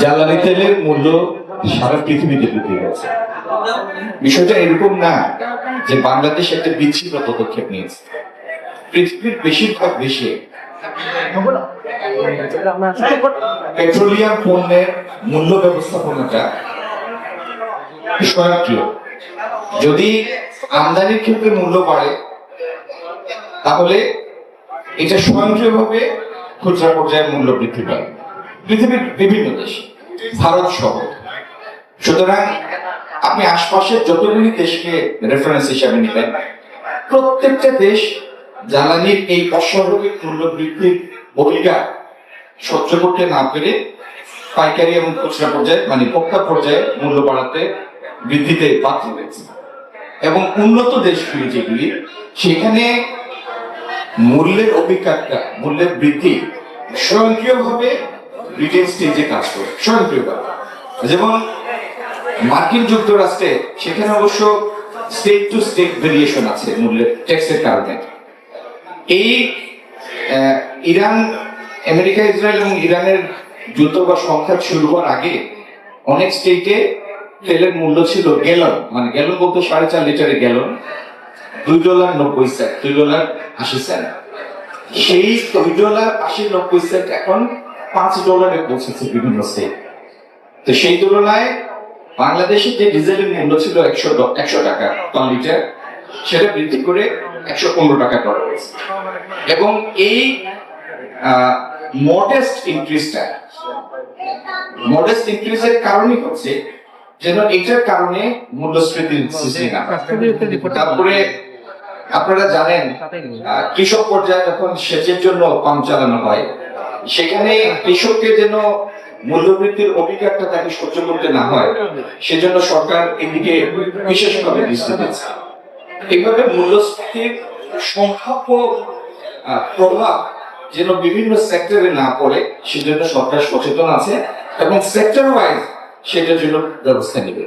জ্বালানি তেলের মূল্য সারা পৃথিবীতে বৃদ্ধি হয়েছে। বিষয়টা এরকম না যে বাংলাদেশ একটা বিচ্ছিন্ন পদক্ষেপ নিয়েছে। পৃথিবীর বেশিরভাগ দেশে পেট্রোলিয়াম পণ্যের মূল্য ব্যবস্থাপনাটা স্বয়ংক্রিয়। যদি আমদানির ক্ষেত্রে মূল্য বাড়ে তাহলে এটা স্বয়ংক্রিয়ভাবে খুচরা পর্যায়ে মূল্য বৃদ্ধি পায় পৃথিবীর বিভিন্ন দেশে, ভারত সহ। সুতরাং আপনি আশপাশের যতগুলি দেশকে রেফারেন্স হিসাবে নেবেন, প্রত্যেকটা দেশ জ্বালানির এই অস্বাভাবিক মূল্য বৃদ্ধির ভূমিকা সহ্য করতে না পেরে পাইকারি এবং খুচরা পর্যায়ে মানে পক্কা পর্যায়ে মূল্য বাড়াতে বৃদ্ধিতে বাধ্য হয়েছে। এবং উন্নত দেশগুলি যেগুলি, সেখানে মূল্যের অভিজ্ঞতা, মূল্যের বৃদ্ধি স্বয়ংক্রিয়ভাবে রিটেল স্টেজে কাজ করে, স্বয়ংক্রিয়ভাবে। যেমন মার্কিন যুক্তরাষ্ট্রে, সেখানে অবশ্য স্টেট টু স্টেট ভেরিয়েশন আছে মূল্যের ট্যাক্সের কারণে। এই ইরান, আমেরিকা, ইসরায়েল এবং ইরানের যুদ্ধ বা সংঘাত শুরু হওয়ার আগে অনেক স্টেটে তেলের মূল্য ছিল গ্যালন, মানে গ্যালন বলতে 4.5 লিটারের গ্যালন $2.90, $2.80। সেই $2.80-90 এখন $5 পৌঁছেছে বিভিন্ন স্টেট। তো সেই তুলনায় বাংলাদেশে যে ডিজেলের মূল্য ছিল 100 টাকা পার লিটার, সেটা বৃদ্ধি করে 115 টাকা করা হয়েছে। এবং এই মডেস্ট ইনক্রিজের কারণই হচ্ছে যেন এটার কারণে মূল্যস্ফীতির সৃষ্টি না। তারপরে আপনারা জানেন, কৃষক পর্যায়ে যখন সেচের জন্য পাম্প চালানো হয়, সেখানে কৃষককে যেন মূল্যবৃদ্ধির অভিজ্ঞতা তাকে সহ্য করতে না হয়, সেজন্য সরকার এদিকে বিশেষভাবে দৃষ্টি দিচ্ছে। এইভাবে মূল্যস্ফীতির সম্ভাব্য প্রভাব যেন বিভিন্ন সেক্টরে না পড়ে, সেজন্য সরকার সচেতন আছে এবং সেক্টর ওয়াইজ সেটার জন্য ব্যবস্থা নেবে।